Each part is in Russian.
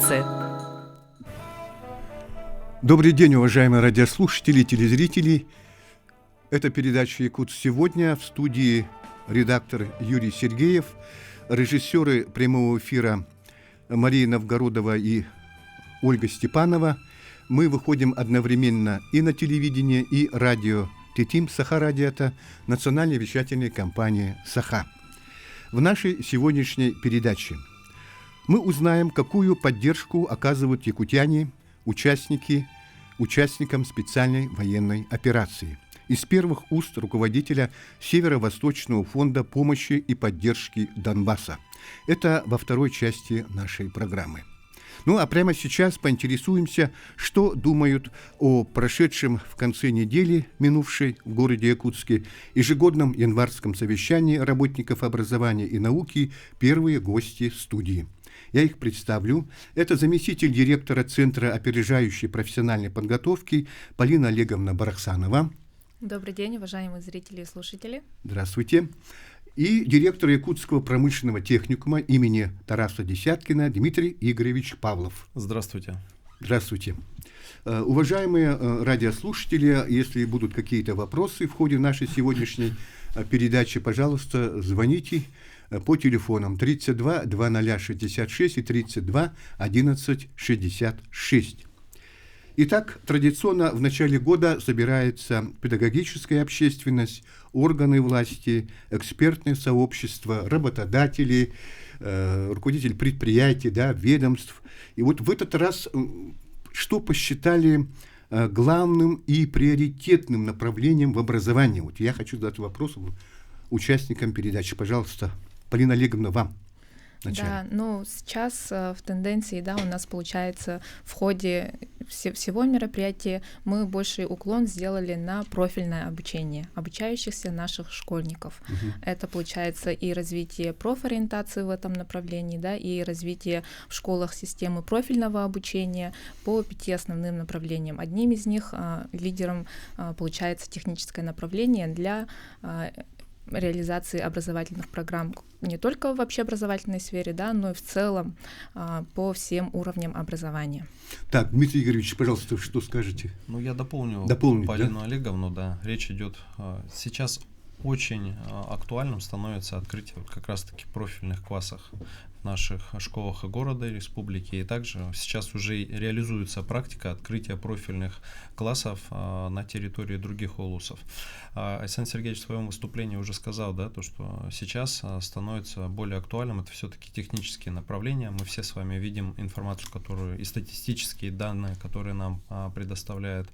Якутцы. Добрый день, уважаемые радиослушатели и телезрители. Это передача «Якутск сегодня». В студии редактор Юрий Сергеев, режиссеры прямого эфира Мария Новгородова и Ольга Степанова. Мы выходим одновременно и на телевидение, и радио ТТИМ Саха-радио, это национальная вещательная компания «Саха». В нашей сегодняшней передаче мы узнаем, какую поддержку оказывают якутяне, участникам специальной военной операции. Из первых уст руководителя Северо-Восточного фонда помощи и поддержки Донбасса. Это во второй части нашей программы. Ну а прямо сейчас поинтересуемся, что думают о прошедшем в конце недели, минувшей в городе Якутске, ежегодном январском совещании работников образования и науки первые гости студии. Я их представлю. Это заместитель директора Центра опережающей профессиональной подготовки Полина Олеговна Барахсанова. Добрый день, уважаемые зрители и слушатели. Здравствуйте. И директор Якутского промышленного техникума имени Тараса Десяткина Дмитрий Игоревич Павлов. Здравствуйте. Здравствуйте. Уважаемые радиослушатели, если будут какие-то вопросы в ходе нашей сегодняшней передачи, пожалуйста, звоните по телефонам 32 2066 и 32 11 66. Итак, традиционно в начале года собирается педагогическая общественность, органы власти, экспертное сообщество, работодатели, руководители предприятий, ведомств. И вот в этот раз что посчитали главным и приоритетным направлением в образовании? Вот я хочу задать вопрос участникам передачи. Пожалуйста, Полина Олеговна, вам. Да, сейчас в тенденции, у нас получается в ходе всего мероприятия мы больший уклон сделали на профильное обучение обучающихся наших школьников. Это получается и развитие профориентации в этом направлении, и развитие в школах системы профильного обучения по 5 основным направлениям. Одним из них лидером получается техническое направление для реализации образовательных программ не только в общеобразовательной сфере, но и в целом по всем уровням образования. Так, Дмитрий Игоревич, пожалуйста, что скажете? Я дополню Полину Олеговну, Речь идет сейчас очень актуальным становится открытие как раз-таки профильных классов в наших школах и города, и республики, и также сейчас уже реализуется практика открытия профильных классов на территории других улусов. Александр Сергеевич в своем выступлении уже сказал, то, что сейчас становится более актуальным, это все-таки технические направления. Мы все с вами видим информацию, которую и статистические данные, которые нам предоставляет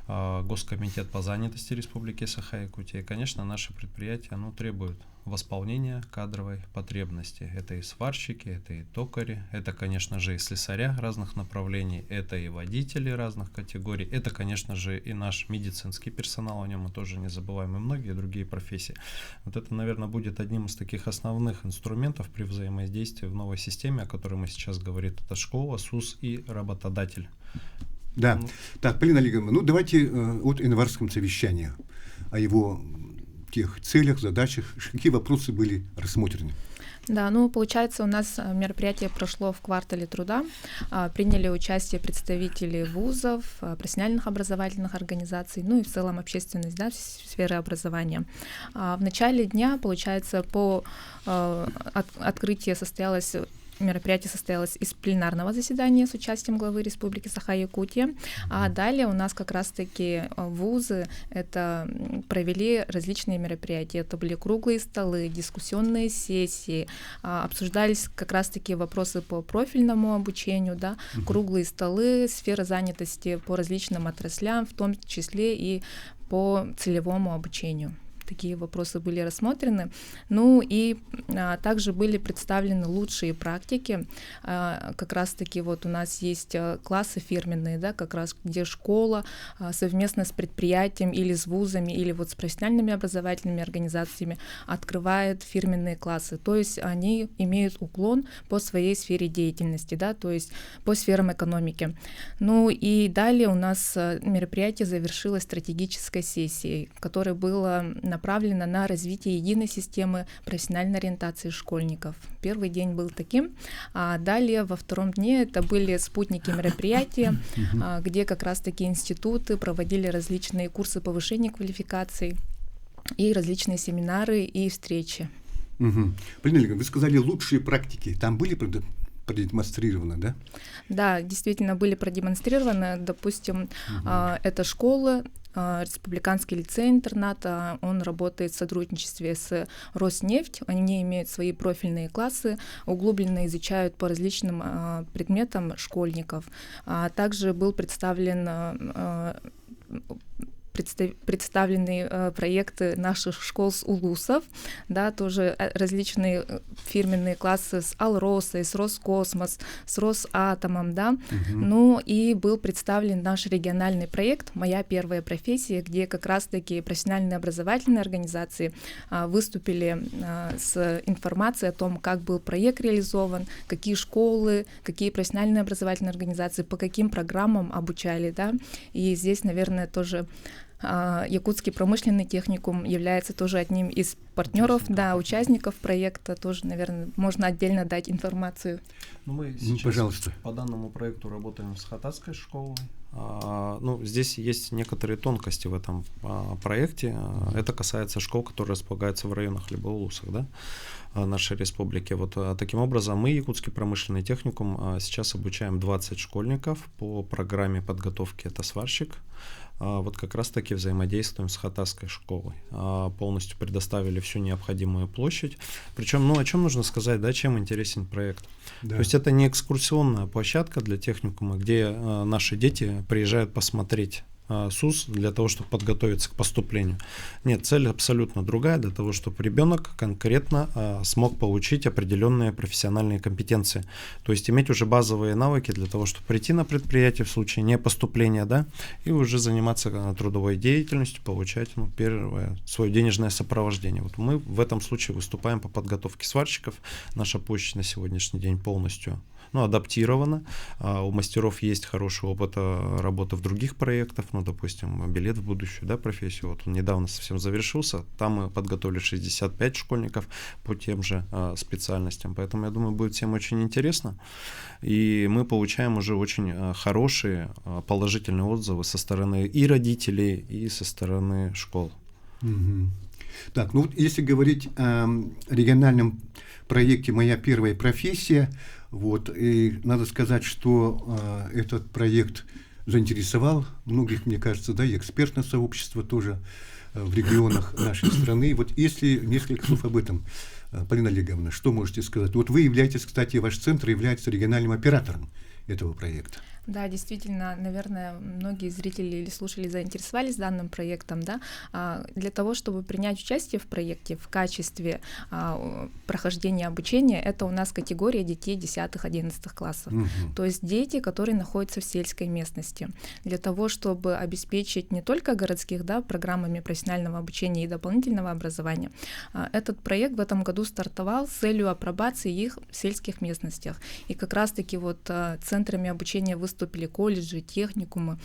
Госкомитет по занятости Республики Саха-Якутия. И, конечно, наши предприятия требуют восполнения кадровой потребности. Это и сварщики, это и токари, это, конечно же, и слесаря разных направлений, это и водители разных категорий, это, конечно же, и наш медицинский персонал, о нем мы тоже не забываем, и многие другие профессии. Вот это, наверное, будет одним из таких основных инструментов при взаимодействии в новой системе, о которой мы сейчас говорим. Это школа, СУС и работодатель. Да. Так, Полина Олеговна, давайте от январском совещании, о его тех целях, задачах, какие вопросы были рассмотрены. Получается, у нас мероприятие прошло в квартале труда, приняли участие представители вузов, профессиональных образовательных организаций, и в целом общественность, в сфере образования. В начале дня, получается, по открытию мероприятие состоялось из пленарного заседания с участием главы Республики Саха-Якутия, а далее у нас как раз-таки вузы провели различные мероприятия. Это были круглые столы, дискуссионные сессии, обсуждались как раз-таки вопросы по профильному обучению, круглые столы, сфера занятости по различным отраслям, в том числе и по целевому обучению. Такие вопросы были рассмотрены. И также были представлены лучшие практики. Как раз-таки у нас есть классы фирменные, как раз где школа совместно с предприятием или с вузами, или с профессиональными образовательными организациями открывает фирменные классы. То есть они имеют уклон по своей сфере деятельности, то есть по сферам экономики. И далее у нас мероприятие завершилось стратегической сессией, которая была направлена направлена на развитие единой системы профессиональной ориентации школьников. Первый день был таким, а далее во втором дне это были спутники мероприятия, где как раз-таки институты проводили различные курсы повышения квалификаций и различные семинары и встречи. Полина Олеговна, вы сказали, лучшие практики там были продемонстрированы, да? Да, действительно были продемонстрированы. Допустим, это школа, республиканский лицей-интернат, он работает в сотрудничестве с Роснефть, они имеют свои профильные классы, углубленно изучают по различным предметам школьников. Также был представлены проекты наших школ с улусов, да, тоже различные фирменные классы с Алросой, с Роскосмос, с Росатомом, да. Ну и был представлен наш региональный проект «Моя первая профессия», где как раз-таки профессиональные образовательные организации выступили с информацией о том, как был проект реализован, какие школы, какие профессиональные образовательные организации, по каким программам обучали, да. И здесь, наверное, тоже Якутский промышленный техникум является тоже одним из партнеров, да, участников проекта. Тоже, наверное, можно отдельно дать информацию. Ну, мы сейчас по данному проекту работаем с Хататской школой. Здесь есть некоторые тонкости в этом проекте. Это касается школ, которые располагаются в районах либо улусах, да, нашей республики. Вот таким образом мы, Якутский промышленный техникум, сейчас обучаем 20 школьников по программе подготовки «Это сварщик». Вот как раз-таки взаимодействуем с Хататской школой. Полностью предоставили всю необходимую площадь. Причем, о чем нужно сказать, да, чем интересен проект? Да. То есть это не экскурсионная площадка для техникума, где наши дети приезжают посмотреть СУС для того, чтобы подготовиться к поступлению. Нет, цель абсолютно другая, для того, чтобы ребенок конкретно смог получить определенные профессиональные компетенции. То есть иметь уже базовые навыки для того, чтобы прийти на предприятие в случае не поступления, да, и уже заниматься трудовой деятельностью, получать первое свое денежное сопровождение. Вот мы в этом случае выступаем по подготовке сварщиков. Наша площадь на сегодняшний день полностью адаптирована. У мастеров есть хороший опыт работы в других проектах, допустим, билет в будущую, да, профессию. Вот он недавно совсем завершился. Там мы подготовили 65 школьников по тем же специальностям. Поэтому, я думаю, будет всем очень интересно. И мы получаем уже очень хорошие положительные отзывы со стороны и родителей, и со стороны школ. Так, если говорить о региональном проекте «Моя первая профессия», и надо сказать, что этот проект заинтересовал многих, мне кажется, да, и экспертное сообщество тоже в регионах нашей страны. Вот если несколько слов об этом, Полина Олеговна, что можете сказать? Вот вы являетесь, кстати, ваш центр является региональным оператором этого проекта. Да, действительно, наверное, многие зрители или слушатели заинтересовались данным проектом, да. Для того, чтобы принять участие в проекте в качестве прохождения обучения, это у нас категория детей 10-11 классов, то есть дети, которые находятся в сельской местности. Для того, чтобы обеспечить не только городских, да, программами профессионального обучения и дополнительного образования, этот проект в этом году стартовал с целью апробации их в сельских местностях. И как раз-таки центрами обучения выступили колледжи, техникумы,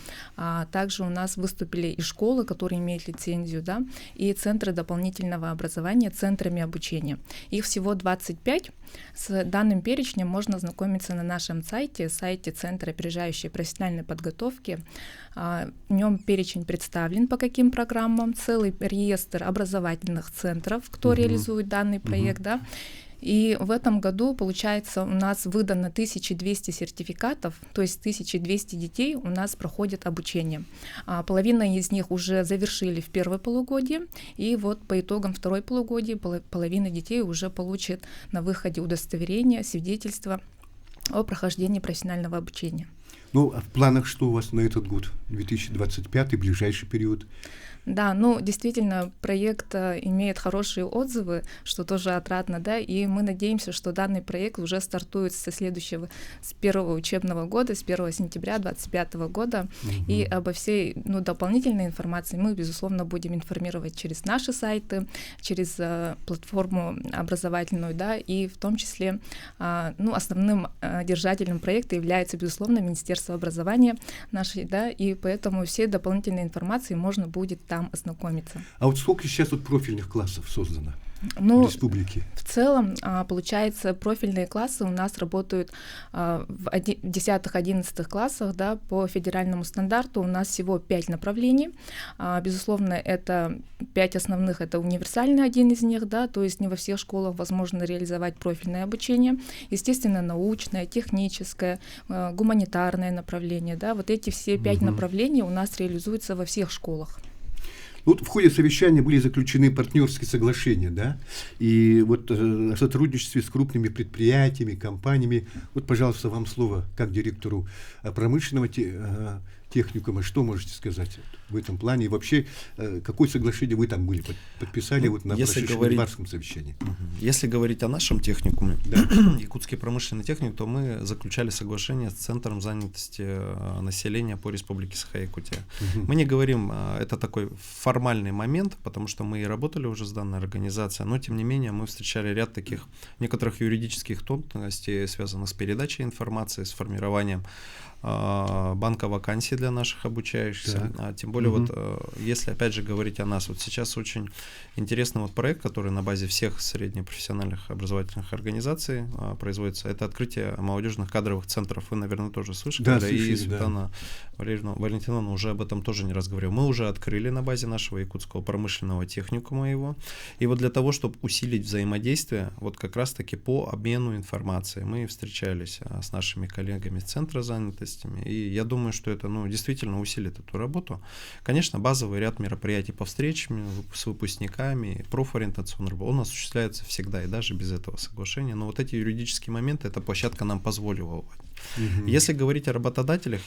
также у нас выступили и школы, которые имеют лицензию, да, и центры дополнительного образования центрами обучения. Их всего 25. С данным перечнем можно ознакомиться на нашем сайте Центра опережающей профессиональной подготовки. В нем перечень представлен, по каким программам, целый реестр образовательных центров, кто реализует данный проект, да. И в этом году, получается, у нас выдано 1200 сертификатов, то есть 1200 детей у нас проходят обучение. Половина из них уже завершили в первое полугодие, и по итогам второй полугодия половина детей уже получит на выходе удостоверение, свидетельство о прохождении профессионального обучения. А в планах что у вас на этот год, 2025, ближайший период? Да, действительно, проект имеет хорошие отзывы, что тоже отрадно, да, и мы надеемся, что данный проект уже стартует с первого учебного года, с 1 сентября 2025 года, и обо всей дополнительной информации мы, безусловно, будем информировать через наши сайты, через платформу образовательную, да, и в том числе, основным держателем проекта является, безусловно, Министерство Министерства образования нашей, да, и поэтому все дополнительные информации можно будет там ознакомиться. А вот сколько сейчас вот профильных классов создано Ну, в республике? В целом, получается, профильные классы у нас работают в 10-11 классах, да, по федеральному стандарту у нас всего 5 направлений. Безусловно, это 5 основных, это универсальный один из них, да, то есть не во всех школах возможно реализовать профильное обучение. Естественно, научное, техническое, гуманитарное направление, да, вот эти все 5 направлений у нас реализуются во всех школах. Вот в ходе совещания были заключены партнерские соглашения, да, и вот о сотрудничестве с крупными предприятиями, компаниями. Вот, пожалуйста, вам слово как директору промышленного техникума. Что можете сказать в этом плане? И вообще, какое соглашение вы там были, подписали вот на прошедшем январском совещании? Если говорить о нашем техникуме, да. Якутский промышленный техникум, то мы заключали соглашение с Центром занятости населения по Республике Саха-Якутия. Мы не говорим, это такой формальный момент, потому что мы и работали уже с данной организацией, но тем не менее мы встречали ряд таких некоторых юридических тонкостей, связанных с передачей информации, с формированием банка вакансий для наших обучающихся. Тем более, вот если опять же говорить о нас, вот сейчас очень интересный вот проект, который на базе всех среднепрофессиональных образовательных организаций производится, это открытие молодежных кадровых центров. Вы, наверное, тоже слышали, да, и Светлана Валентиновна уже об этом тоже не раз говорила. Мы уже открыли на базе нашего Якутского промышленного техникума его. И вот для того, чтобы усилить взаимодействие, вот как раз-таки по обмену информацией, мы встречались с нашими коллегами с Центра занятости. И я думаю, что это действительно усилит эту работу. Конечно, базовый ряд мероприятий по встречам с выпускниками, профориентационная работа, он осуществляется всегда и даже без этого соглашения. Но вот эти юридические моменты эта площадка нам позволила. Если говорить о работодателях,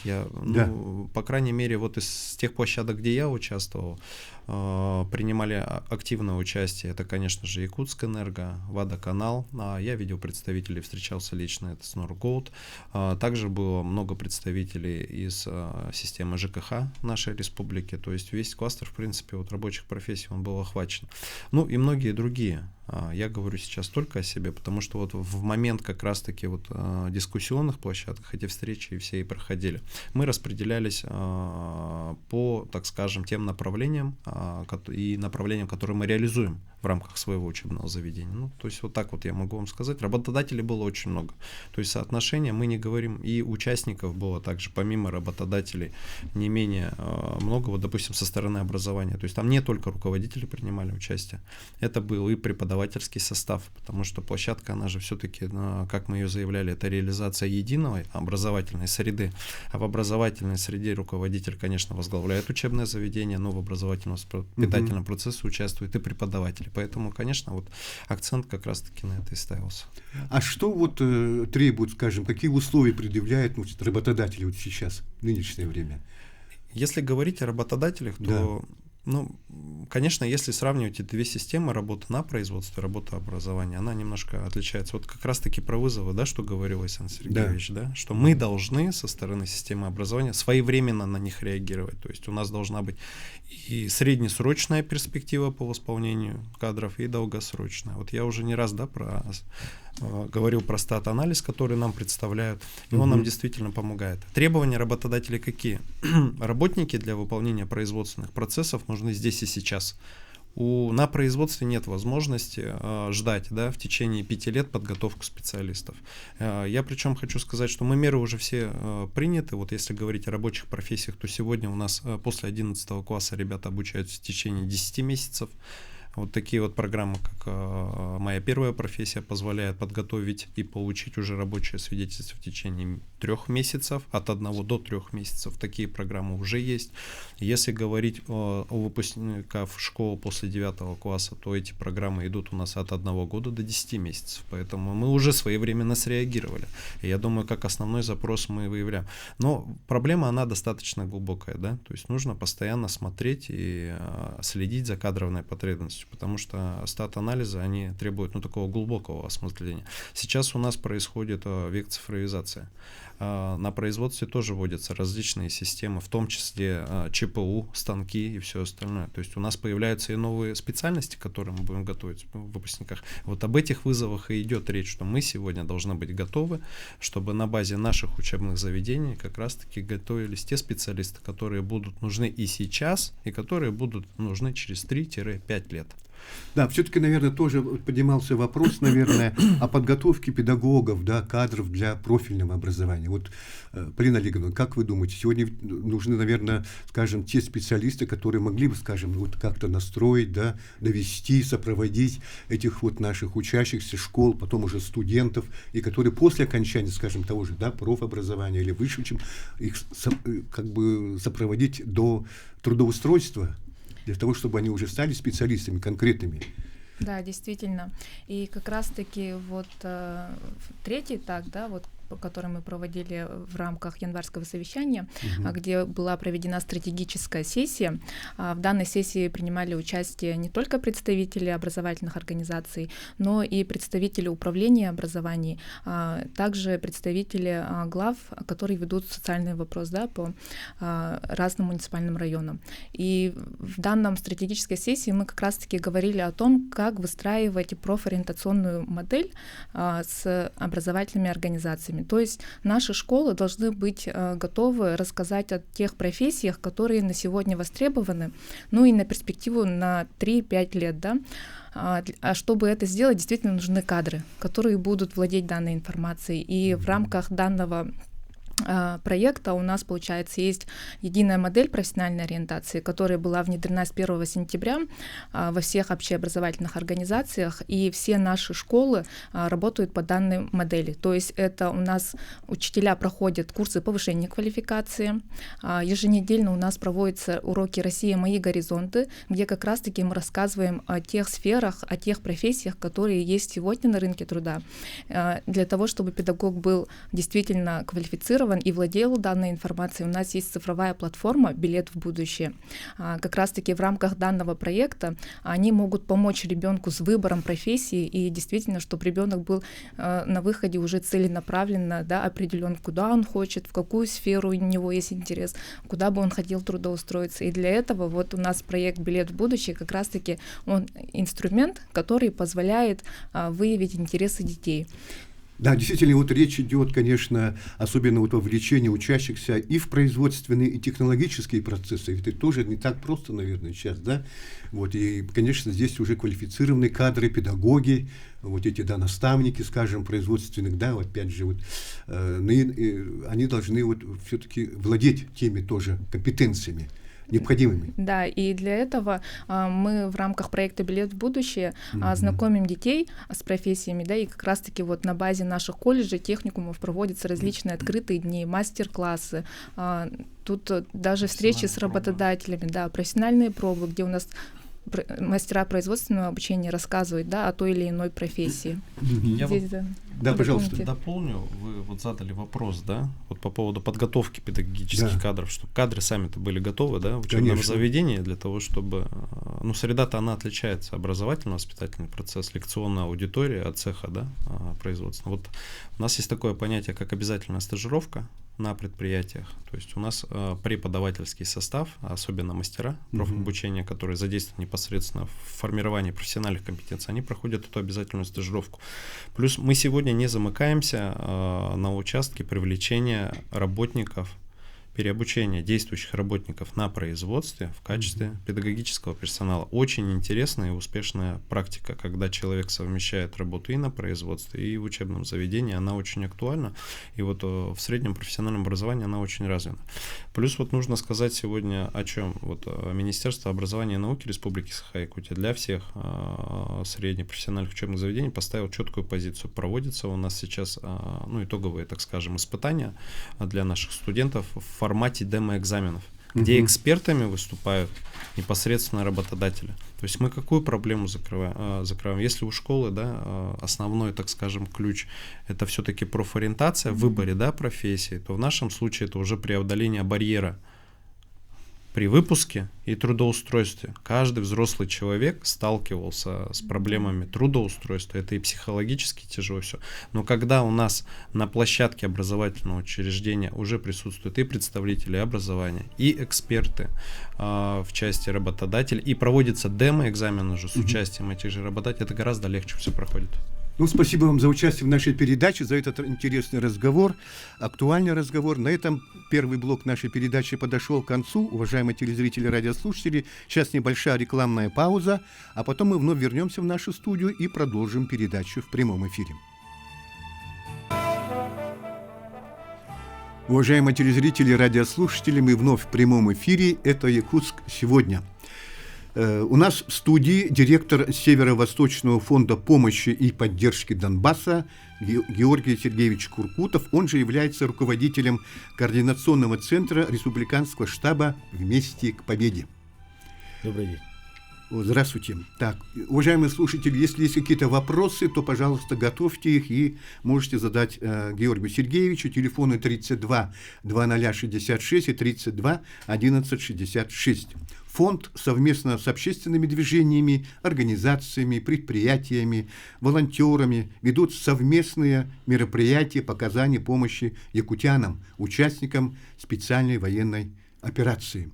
по крайней мере, вот из тех площадок, где я участвовал, принимали активное участие. Это, конечно же, Якутскэнерго, Водоканал. Я видел представителей, встречался лично, это Снорголд. Также было много представителей из системы ЖКХ нашей республики. То есть весь кластер, в принципе, вот рабочих профессий, он был охвачен. Ну и многие другие. Я говорю сейчас только о себе, потому что вот в момент как раз-таки вот дискуссионных площадках эти встречи все и проходили. Мы распределялись по, так скажем, тем направлениям и направлениям, которые мы реализуем в рамках своего учебного заведения. Ну, то есть вот так вот я могу вам сказать. Работодателей было очень много. То есть соотношение мы не говорим, и участников было также, помимо работодателей, не менее много, вот, допустим, со стороны образования. То есть там не только руководители принимали участие, это был и преподавательский состав, потому что площадка, она же все-таки, как мы ее заявляли, это реализация единой образовательной среды, а в образовательной среде руководитель, конечно, возглавляет учебное заведение, но в образовательно-воспитательном процессе участвует и преподаватель. Поэтому, конечно, вот акцент как раз-таки на это и ставился. А что вот требуют, скажем, какие условия предъявляют работодатели вот сейчас, в нынешнее время? Если говорить о работодателях, то, конечно, если сравнивать эти две системы, работа на производстве, работа образования, она немножко отличается. Вот как раз-таки про вызовы, да, что говорил Александр Сергеевич, да, что мы должны со стороны системы образования своевременно на них реагировать. То есть у нас должна быть и среднесрочная перспектива по восполнению кадров, и долгосрочная. Вот я уже не раз, говорил про стат-анализ, который нам представляют, и он нам действительно помогает. Требования работодателей какие? Работники для выполнения производственных процессов нужны здесь и сейчас. На производстве нет возможности ждать в течение 5 лет подготовку специалистов. Я причем хочу сказать, что мы меры уже все приняты. Вот если говорить о рабочих профессиях, то сегодня у нас после 11 класса ребята обучаются в течение 10 месяцев. Вот такие вот программы, как «Моя первая профессия», позволяют подготовить и получить уже рабочее свидетельство в течение 3 месяцев, от 1 до 3 месяцев. Такие программы уже есть. Если говорить о выпускниках школ после 9 класса, то эти программы идут у нас от 1 года до 10 месяцев. Поэтому мы уже своевременно среагировали. И я думаю, как основной запрос мы выявляем. Но проблема, она достаточно глубокая, да? То есть нужно постоянно смотреть и следить за кадровой потребностью. полностью, потому что стат-анализы, они требуют такого глубокого осмысления. Сейчас у нас происходит век цифровизации. На производстве тоже вводятся различные системы, в том числе ЧПУ, станки и все остальное. То есть у нас появляются и новые специальности, которые мы будем готовить в выпускниках. Вот об этих вызовах и идет речь, что мы сегодня должны быть готовы, чтобы на базе наших учебных заведений как раз-таки готовились те специалисты, которые будут нужны и сейчас, и которые будут нужны через 3-5 лет. Да, все-таки, наверное, тоже поднимался вопрос, наверное, о подготовке педагогов, да, кадров для профильного образования. Вот, Полина Олеговна, как вы думаете, сегодня нужны, наверное, скажем, те специалисты, которые могли бы, скажем, вот как-то настроить, да, довести, сопроводить этих вот наших учащихся школ, потом уже студентов, и которые после окончания, скажем, того же, да, профобразования или выше, чем их как бы сопроводить до трудоустройства, для того, чтобы они уже стали специалистами конкретными. Да, действительно. И как раз-таки вот третий этап, да, вот, который мы проводили в рамках январского совещания, где была проведена стратегическая сессия. В данной сессии принимали участие не только представители образовательных организаций, но и представители управления образований, также представители глав, которые ведут социальный вопрос, да, по разным муниципальным районам. И в данном стратегической сессии мы как раз-таки говорили о том, как выстраивать профориентационную модель с образовательными организациями. То есть наши школы должны быть готовы рассказать о тех профессиях, которые на сегодня востребованы, ну и на перспективу на 3-5 лет, да. А чтобы это сделать, действительно нужны кадры, которые будут владеть данной информацией. И в рамках данного проекта у нас, получается, есть единая модель профессиональной ориентации, которая была внедрена с 1 сентября во всех общеобразовательных организациях, и все наши школы работают по данной модели. То есть это у нас учителя проходят курсы повышения квалификации, еженедельно у нас проводятся уроки «Россия. Мои горизонты», где как раз-таки мы рассказываем о тех сферах, о тех профессиях, которые есть сегодня на рынке труда, для того, чтобы педагог был действительно квалифицирован и владел данной информацией. У нас есть цифровая платформа «Билет в будущее». Как раз-таки в рамках данного проекта они могут помочь ребенку с выбором профессии, и действительно, чтобы ребенок был на выходе уже целенаправленно, да, определен, куда он хочет, в какую сферу у него есть интерес, куда бы он хотел трудоустроиться. И для этого вот у нас проект «Билет в будущее» как раз-таки он инструмент, который позволяет выявить интересы детей. Да, действительно, вот речь идет, конечно, особенно вот о вовлечении учащихся и в производственные, и технологические процессы. Это тоже не так просто, наверное, сейчас, да. Вот, и, конечно, здесь уже квалифицированные кадры, педагоги, вот эти, да, наставники, скажем, производственных, да, вот, опять же, вот, они должны вот все-таки владеть теми тоже компетенциями необходимыми. Да, и для этого мы в рамках проекта «Билет в будущее» знакомим детей с профессиями, да, и как раз-таки вот на базе наших колледжей, техникумов проводятся различные открытые дни, мастер-классы, тут даже встречи с работодателями, да, профессиональные пробы, где у нас мастера производственного обучения рассказывают, да, о той или иной профессии. Я Здесь, да, пожалуйста. Дополню, вы вот задали вопрос, да, вот по поводу подготовки педагогических кадров, чтобы кадры сами-то были готовы, да, в учебном заведении для того, чтобы, ну, среда-то она отличается, образовательно-воспитательный процесс, лекционная аудитория от цеха, да, производственного. Вот у нас есть такое понятие, как обязательная стажировка на предприятиях, то есть у нас преподавательский состав, особенно мастера профобучения, которые задействованы непосредственно в формировании профессиональных компетенций, они проходят эту обязательную стажировку. Плюс мы сегодня не замыкаемся на участке привлечения работников, переобучения действующих работников на производстве в качестве педагогического персонала. Очень интересная и успешная практика, когда человек совмещает работу и на производстве, и в учебном заведении. Она очень актуальна, и вот в среднем профессиональном образовании она очень развита. Плюс вот нужно сказать сегодня о чем. Вот Министерство образования и науки Республики Саха-Якутия для всех средних профессиональных учебных заведений поставило четкую позицию. Проводятся у нас сейчас, ну, итоговые, так скажем, испытания для наших студентов в формате демо-экзаменов, где экспертами выступают непосредственно работодатели. То есть мы какую проблему закрываем? Если у школы, да, основной, так скажем, ключ — это все-таки профориентация в выборе, да, профессии, то в нашем случае это уже преодоление барьера при выпуске и трудоустройстве каждый взрослый человек сталкивался с проблемами трудоустройства. Это и психологически тяжело все. Но когда у нас на площадке образовательного учреждения уже присутствуют и представители образования, и эксперты в части работодателей, и проводится демо-экзамен уже с участием этих же работодателей, это гораздо легче все проходит. Ну, спасибо вам за участие в нашей передаче, за этот интересный разговор, актуальный разговор. На этом первый блок нашей передачи подошел к концу. Уважаемые телезрители, радиослушатели, сейчас небольшая рекламная пауза, а потом мы вновь вернемся в нашу студию и продолжим передачу в прямом эфире. Уважаемые телезрители, радиослушатели, мы вновь в прямом эфире. Это «Якутск сегодня». У нас в студии директор Северо-Восточного фонда помощи и поддержки Донбасса Георгий Сергеевич Куркутов. Он же является руководителем координационного центра республиканского штаба «Вместе к победе». Добрый день. Здравствуйте. Так, уважаемые слушатели, если есть какие-то вопросы, то, пожалуйста, готовьте их и можете задать Георгию Сергеевичу. Телефоны 32 2066 и 32 1166. Фонд совместно с общественными движениями, организациями, предприятиями, волонтерами ведут совместные мероприятия по оказанию помощи якутянам, участникам специальной военной операции.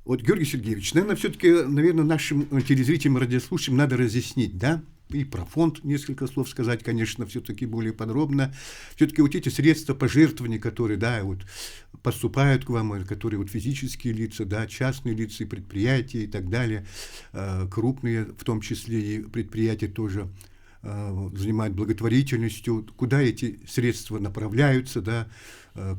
Вот, Георгий Сергеевич, наверное, все-таки, нашим телезрителям и радиослушателям надо разъяснить, да, и про фонд несколько слов сказать, конечно, все-таки более подробно. Все-таки вот эти средства пожертвований, которые, да, вот поступают к вам, которые вот физические лица, да, частные лица, предприятия и так далее, крупные, в том числе и предприятия тоже занимают благотворительностью, куда эти средства направляются, да,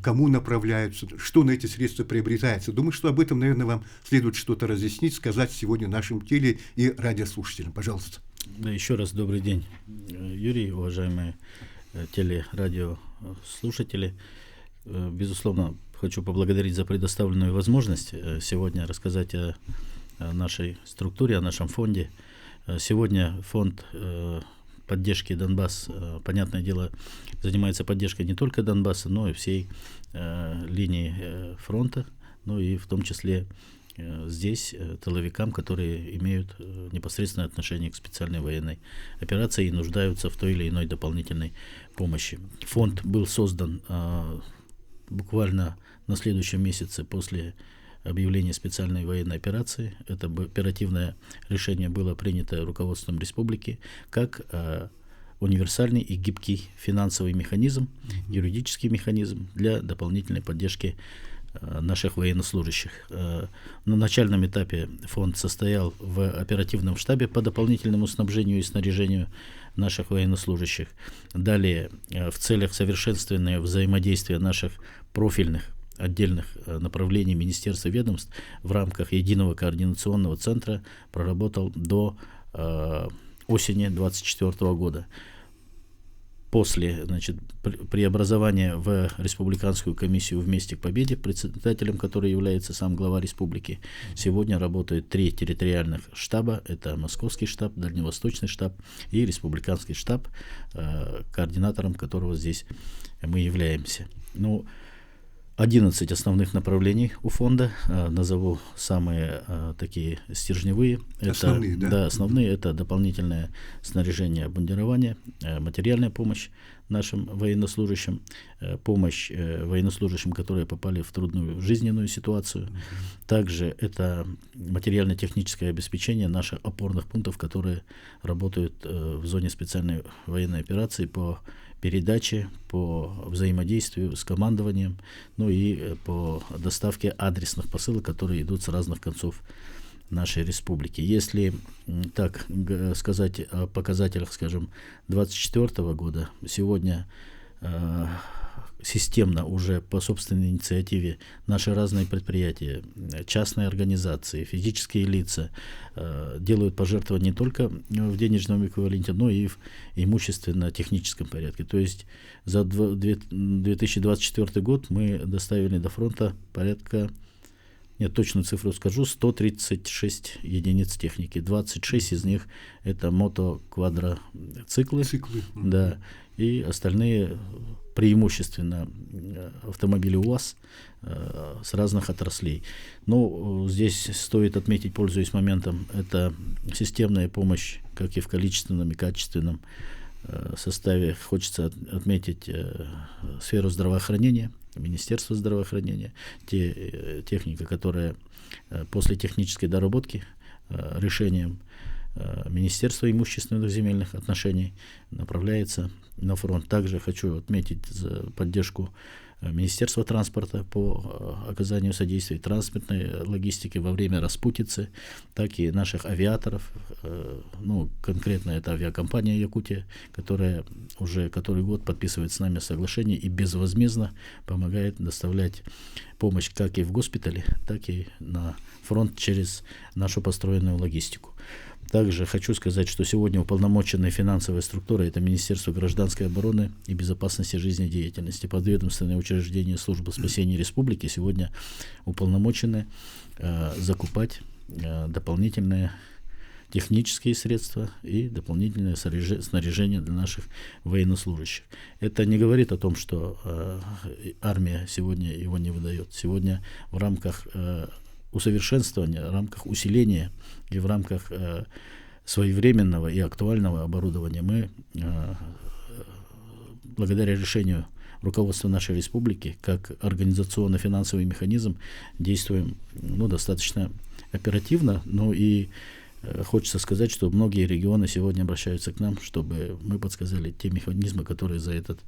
кому направляются, что на эти средства приобретается. Думаю, что об этом, наверное, вам следует что-то разъяснить, сказать сегодня нашим теле- и радиослушателям. Пожалуйста. Да, еще раз добрый день, Юрий, уважаемые телерадиослушатели. Безусловно, хочу поблагодарить за предоставленную возможность сегодня рассказать о нашей структуре, о нашем фонде. Сегодня фонд поддержки Донбасс, понятное дело, занимается поддержкой не только Донбасса, но и всей линии фронта, ну и в том числе здесь тыловикам, которые имеют непосредственное отношение к специальной военной операции и нуждаются в той или иной дополнительной помощи. Фонд был создан буквально на следующем месяце после объявления специальной военной операции. Это оперативное решение было принято руководством республики как универсальный и гибкий финансовый механизм, юридический механизм для дополнительной поддержки наших военнослужащих. На начальном этапе фонд состоял в оперативном штабе по дополнительному снабжению и снаряжению наших военнослужащих. Далее, в целях совершенствования взаимодействия наших профильных отдельных направлений министерств и ведомств в рамках единого координационного центра проработал до осени 2024 года. После, преобразования в Республиканскую комиссию «Вместе к победе», председателем которой является сам глава республики, сегодня работают 3 территориальных штаба. Это Московский штаб, Дальневосточный штаб и Республиканский штаб, координатором которого здесь мы являемся. 11 основных направлений у фонда. Назову самые такие стержневые. Основные, да? Основные. Это дополнительное снаряжение, обмундирование, материальная помощь нашим военнослужащим, помощь военнослужащим, которые попали в трудную жизненную ситуацию. Также это материально-техническое обеспечение наших опорных пунктов, которые работают в зоне специальной военной операции по передаче, по взаимодействию с командованием, и по доставке адресных посылок, которые идут с разных концов нашей республики. Если так сказать о показателях, 2024 года, сегодня системно уже по собственной инициативе наши разные предприятия, частные организации, физические лица делают пожертвования не только в денежном эквиваленте, но и в имущественно-техническом порядке. То есть за 2024 год мы доставили до фронта порядка, точную цифру скажу, 136 единиц техники. 26 из них это мотоквадроциклы. Да, и остальные преимущественно автомобили УАЗ с разных отраслей. Но здесь стоит отметить, пользуясь моментом, это системная помощь, как и в количественном и качественном составе. Хочется отметить сферу здравоохранения, Министерство здравоохранения, техника, которая после технической доработки решением Министерства имущественных земельных отношений направляется на фронт. Также хочу отметить за поддержку Министерства транспорта по оказанию содействия транспортной логистике во время распутицы, так и наших авиаторов. Ну, конкретно это авиакомпания «Якутия», которая уже который год подписывает с нами соглашение и безвозмездно помогает доставлять помощь как и в госпитале, так и на фронт через нашу построенную логистику. Также хочу сказать, что сегодня уполномоченная финансовая структура — это Министерство гражданской обороны и безопасности жизнедеятельности. Подведомственное учреждение Службы спасения республики сегодня уполномочены закупать дополнительные технические средства и дополнительное снаряжение для наших военнослужащих. Это не говорит о том, что армия сегодня его не выдает. Сегодня в рамках усовершенствования, в рамках усиления и в рамках своевременного и актуального оборудования мы, благодаря решению руководства нашей республики, как организационно-финансовый механизм, действуем достаточно оперативно, но и хочется сказать, что многие регионы сегодня обращаются к нам, чтобы мы подсказали те механизмы, которые за этот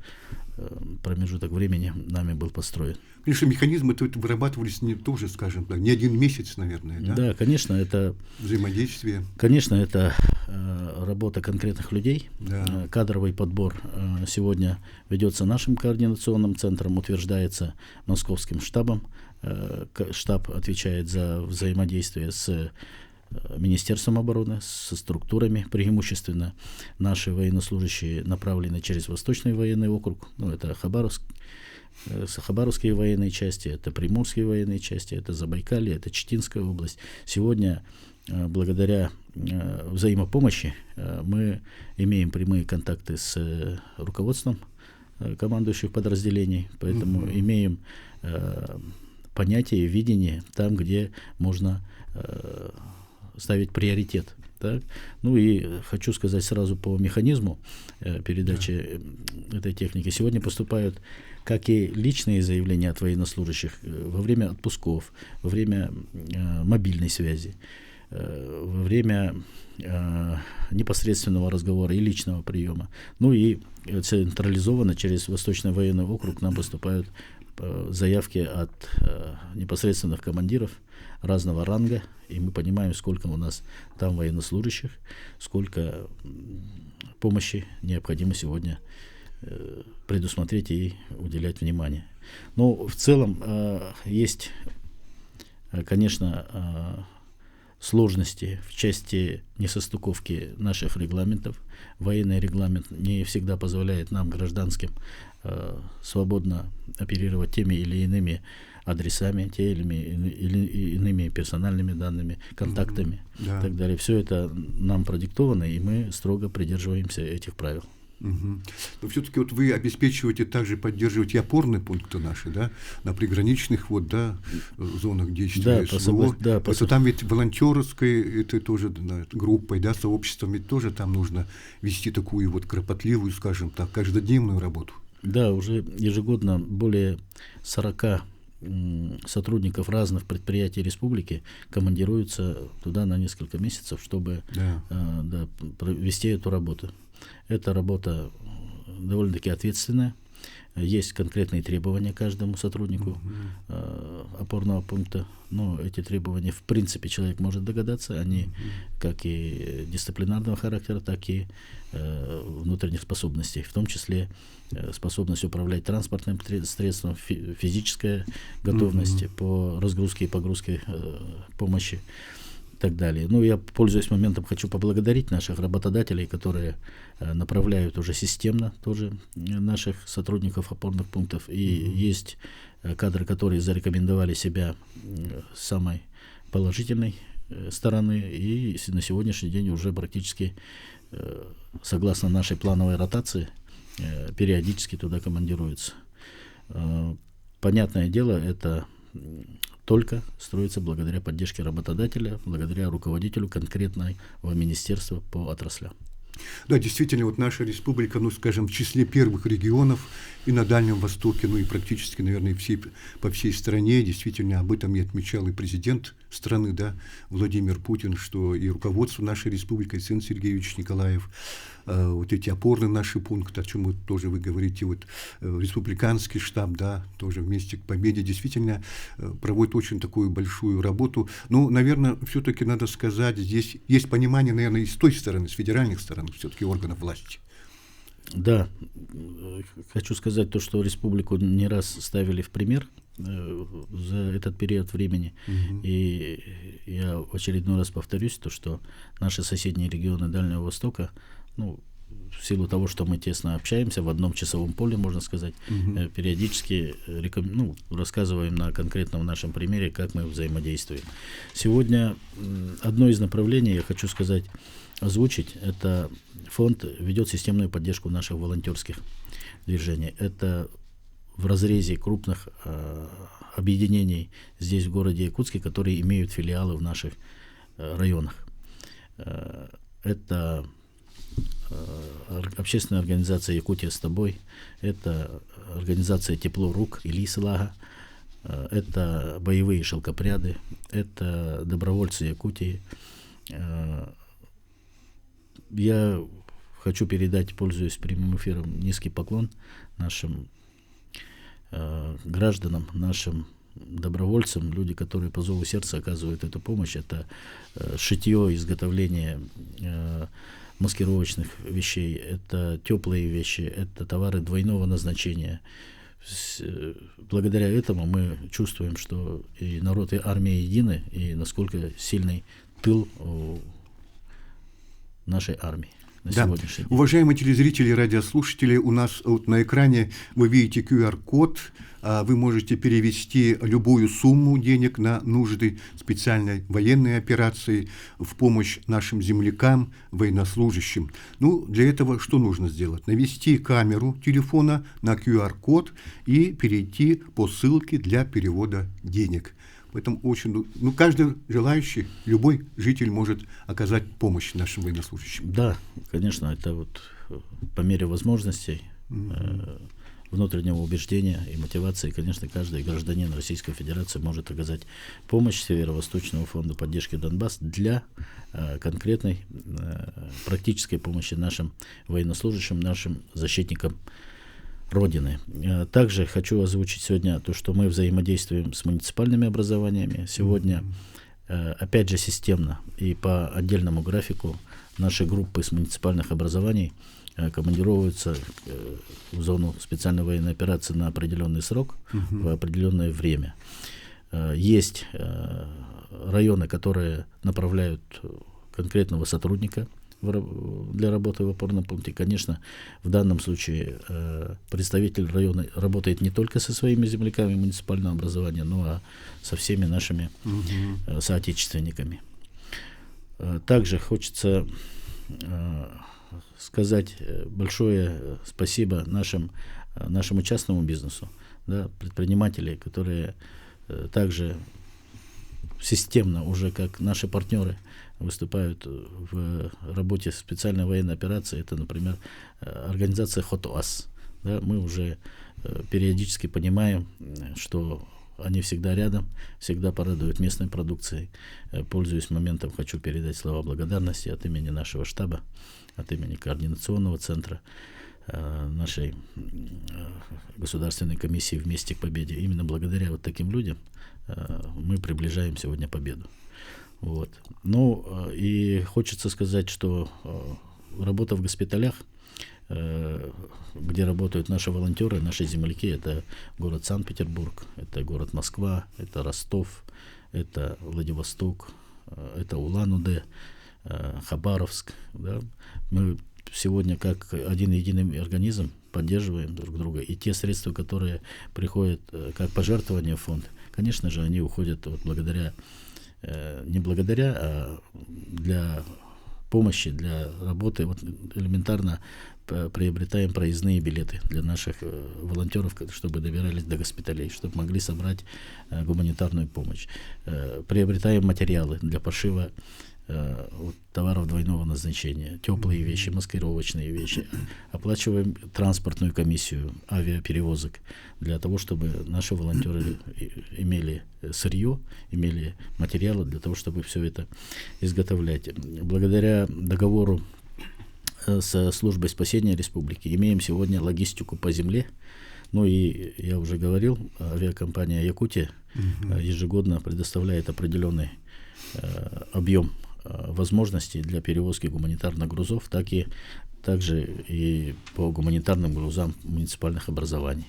промежуток времени нами был построен. Конечно, механизмы вырабатывались не тоже, скажем так, не один месяц, наверное, да? Да, конечно, это взаимодействие. Конечно, это работа конкретных людей. Да. Кадровый подбор сегодня ведется нашим координационным центром, утверждается московским штабом. Штаб отвечает за взаимодействие с Министерством обороны, со структурами, преимущественно наши военнослужащие направлены через Восточный военный округ, это Хабаровские военные части, это Приморские военные части, это Забайкалье, это Читинская область. Сегодня, благодаря взаимопомощи, мы имеем прямые контакты с руководством командующих подразделений, поэтому имеем понятие, видение там, где можно ставить приоритет. Так? Ну и хочу сказать сразу по механизму передачи этой техники. Сегодня поступают как и личные заявления от военнослужащих во время отпусков, во время мобильной связи, во время непосредственного разговора и личного приема. Ну и централизованно через Восточный военный округ нам поступают заявки от непосредственных командиров разного ранга, и мы понимаем, сколько у нас там военнослужащих, сколько помощи необходимо сегодня предусмотреть и уделять внимание. Но в целом есть, конечно, сложности в части несостыковки наших регламентов. Военный регламент не всегда позволяет нам, гражданским, свободно оперировать теми или иными адресами, теми или иными персональными данными, контактами и так далее. Все это нам продиктовано, и мы строго придерживаемся этих правил. Но все-таки вот вы обеспечиваете, также поддерживаете опорные пункты наши, да, на приграничных зонах действия СВО. Это там ведь волонтерской, это тоже группой, да, сообществом, ведь тоже там нужно вести такую кропотливую, скажем так, каждодневную работу. Да, уже ежегодно более 40 сотрудников разных предприятий республики командируются туда на несколько месяцев, чтобы вести эту работу. Эта работа довольно-таки ответственная. Есть конкретные требования каждому сотруднику опорного пункта, но эти требования, в принципе, человек может догадаться, они как и дисциплинарного характера, так и внутренних способностей, в том числе способность управлять транспортным средством, физическая готовность по разгрузке и погрузке помощи и так далее. Ну, я, пользуясь моментом, хочу поблагодарить наших работодателей, которые направляют уже системно тоже наших сотрудников опорных пунктов. И есть кадры, которые зарекомендовали себя с самой положительной стороны, и на сегодняшний день уже практически, согласно нашей плановой ротации, периодически туда командируются. Понятное дело, это только строится благодаря поддержке работодателя, благодаря руководителю конкретного министерства по отраслям. Да, действительно, вот наша республика, ну, скажем, в числе первых регионов и на Дальнем Востоке, ну и практически, наверное, по всей стране, действительно, об этом и отмечал и президент страны, да, Владимир Путин, что и руководство нашей республики, Александр Сергеевич Николаев, вот эти опорные наши пункты, о чем тоже вы говорите, вот республиканский штаб, да, тоже вместе к победе, действительно проводит очень такую большую работу. Ну, наверное, все-таки надо сказать, здесь есть понимание, наверное, и с той стороны, с федеральных сторон, все-таки органов власти. Да, хочу сказать то, что республику не раз ставили в пример за этот период времени. И я в очередной раз повторюсь, то, что наши соседние регионы Дальнего Востока, ну, в силу того, что мы тесно общаемся в одном часовом поле, можно сказать, периодически рассказываем на конкретном нашем примере, как мы взаимодействуем. Сегодня одно из направлений, я хочу сказать, озвучить, это фонд ведет системную поддержку наших волонтерских движений. Это в разрезе крупных объединений здесь, в городе Якутске, которые имеют филиалы в наших районах. Это общественная организация «Якутия с тобой», это организация «Тепло рук» Илис Лага, это боевые шелкопряды, это добровольцы Якутии. Я хочу передать, пользуясь прямым эфиром, низкий поклон нашим гражданам, нашим добровольцам, люди, которые по зову сердца оказывают эту помощь. Это шитье, изготовление маскировочных вещей, это теплые вещи, это товары двойного назначения. Благодаря этому мы чувствуем, что и народ, и армия едины, и насколько сильный тыл у нашей армии на сегодняшний день. Уважаемые телезрители и радиослушатели, у нас вот на экране вы видите QR-код, вы можете перевести любую сумму денег на нужды специальной военной операции в помощь нашим землякам, военнослужащим. Ну, для этого что нужно сделать? Навести камеру телефона на QR-код и перейти по ссылке для перевода денег. Поэтому очень, каждый желающий, любой житель может оказать помощь нашим военнослужащим. Да, конечно, это вот по мере возможностей, внутреннего убеждения и мотивации, конечно, каждый гражданин Российской Федерации может оказать помощь Северо-Восточного фонда поддержки Донбасс для конкретной практической помощи нашим военнослужащим, нашим защитникам Родины. Также хочу озвучить сегодня то, что мы взаимодействуем с муниципальными образованиями. Сегодня, опять же, системно и по отдельному графику наши группы с муниципальных образований командировываются в зону специальной военной операции на определенный срок, в определенное время. Есть районы, которые направляют конкретного сотрудника для работы в опорном пункте. Конечно, в данном случае представитель района работает не только со своими земляками муниципального образования, но и со всеми нашими соотечественниками. Также хочется сказать большое спасибо нашему частному бизнесу, да, предприниматели, которые также системно уже как наши партнеры выступают в работе специальной военной операции. Это, например, организация ХОТОАС. Да, мы уже периодически понимаем, что они всегда рядом, всегда порадуют местной продукцией. Пользуясь моментом, хочу передать слова благодарности от имени нашего штаба, от имени Координационного центра нашей Государственной комиссии «Вместе к победе». Именно благодаря вот таким людям мы приближаем сегодня победу. Вот. Ну и хочется сказать, что работа в госпиталях, где работают наши волонтеры, наши земляки, это город Санкт-Петербург, это город Москва, это Ростов, это Владивосток, это Улан-Удэ, Хабаровск. Да. Мы сегодня как один единый организм поддерживаем друг друга, и те средства, которые приходят как пожертвования в фонд, конечно же, они уходят вот не благодаря, а для помощи, для работы. Вот элементарно приобретаем проездные билеты для наших волонтеров, чтобы добирались до госпиталей, чтобы могли собрать гуманитарную помощь. Приобретаем материалы для пошива товаров двойного назначения, теплые вещи, маскировочные вещи. Оплачиваем транспортную комиссию авиаперевозок для того, чтобы наши волонтеры имели сырье, имели материалы для того, чтобы все это изготовлять. Благодаря договору со службой спасения республики имеем сегодня логистику по земле. Ну и я уже говорил, авиакомпания «Якутия» ежегодно предоставляет определенный объем возможностей для перевозки гуманитарных грузов, также и по гуманитарным грузам муниципальных образований.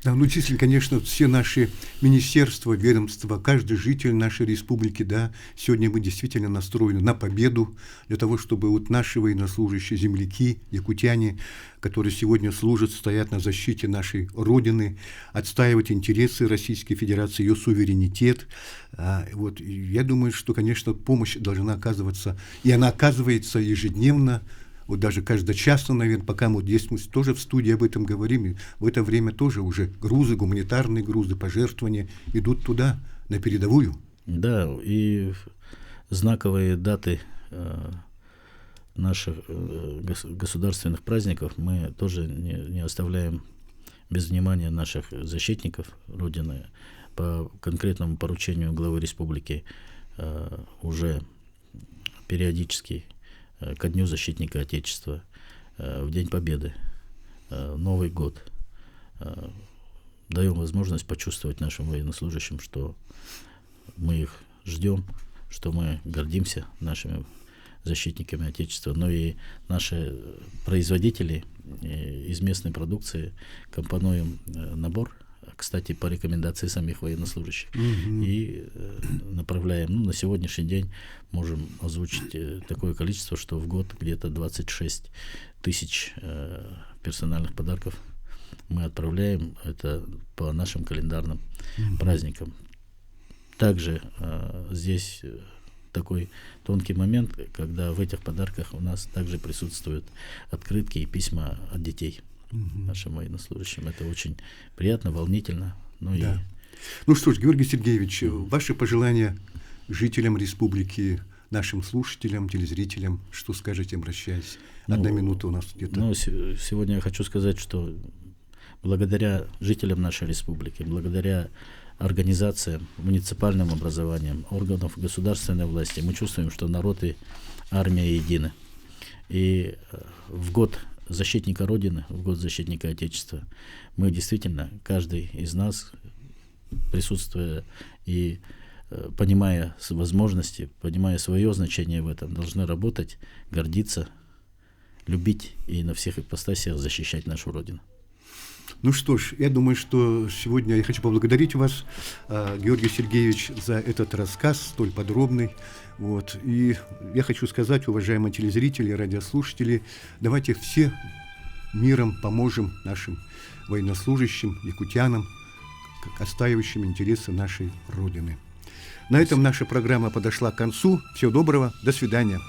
Да, ну, действительно, конечно, все наши министерства, ведомства, каждый житель нашей республики, да, сегодня мы действительно настроены на победу, для того, чтобы вот наши военнослужащие, земляки, якутяне, которые сегодня служат, стоят на защите нашей Родины, отстаивать интересы Российской Федерации, ее суверенитет. Вот, и я думаю, что, конечно, помощь должна оказываться, и она оказывается ежедневно, вот даже каждочасно, наверное, пока мы здесь мы тоже в студии об этом говорим, и в это время тоже уже грузы, гуманитарные грузы, пожертвования идут туда, на передовую. Да, и знаковые даты наших государственных праздников мы тоже не оставляем без внимания наших защитников Родины. По конкретному поручению главы республики уже периодически ко Дню защитника Отечества, в День Победы, Новый год. Даем возможность почувствовать нашим военнослужащим, что мы их ждем, что мы гордимся нашими защитниками Отечества. Но и наши производители из местной продукции компонуем набор, кстати, по рекомендации самих военнослужащих. И направляем. На сегодняшний день можем озвучить такое количество, что в год где-то 26 тысяч персональных подарков мы отправляем. Это по нашим календарным праздникам. Также здесь такой тонкий момент, когда в этих подарках у нас также присутствуют открытки и письма от детей нашим военнослужащим. Это очень приятно, волнительно. Ну что ж, Георгий Сергеевич, ваши пожелания жителям республики, нашим слушателям, телезрителям, что скажете, обращаясь? Одна минута у нас где-то. Сегодня я хочу сказать, что благодаря жителям нашей республики, благодаря организациям, муниципальным образованиям, органов государственной власти, мы чувствуем, что народ и армия едины. И в год защитника Родины, в год защитника Отечества, мы действительно, каждый из нас, присутствуя и понимая возможности, понимая свое значение в этом, должны работать, гордиться, любить и на всех ипостасях защищать нашу Родину. Ну что ж, я думаю, что сегодня я хочу поблагодарить вас, Георгий Сергеевич, за этот рассказ столь подробный. Вот. И я хочу сказать, уважаемые телезрители, радиослушатели, давайте все миром поможем нашим военнослужащим, якутянам, отстаивающим интересы нашей Родины. На этом наша программа подошла к концу. Всего доброго, до свидания.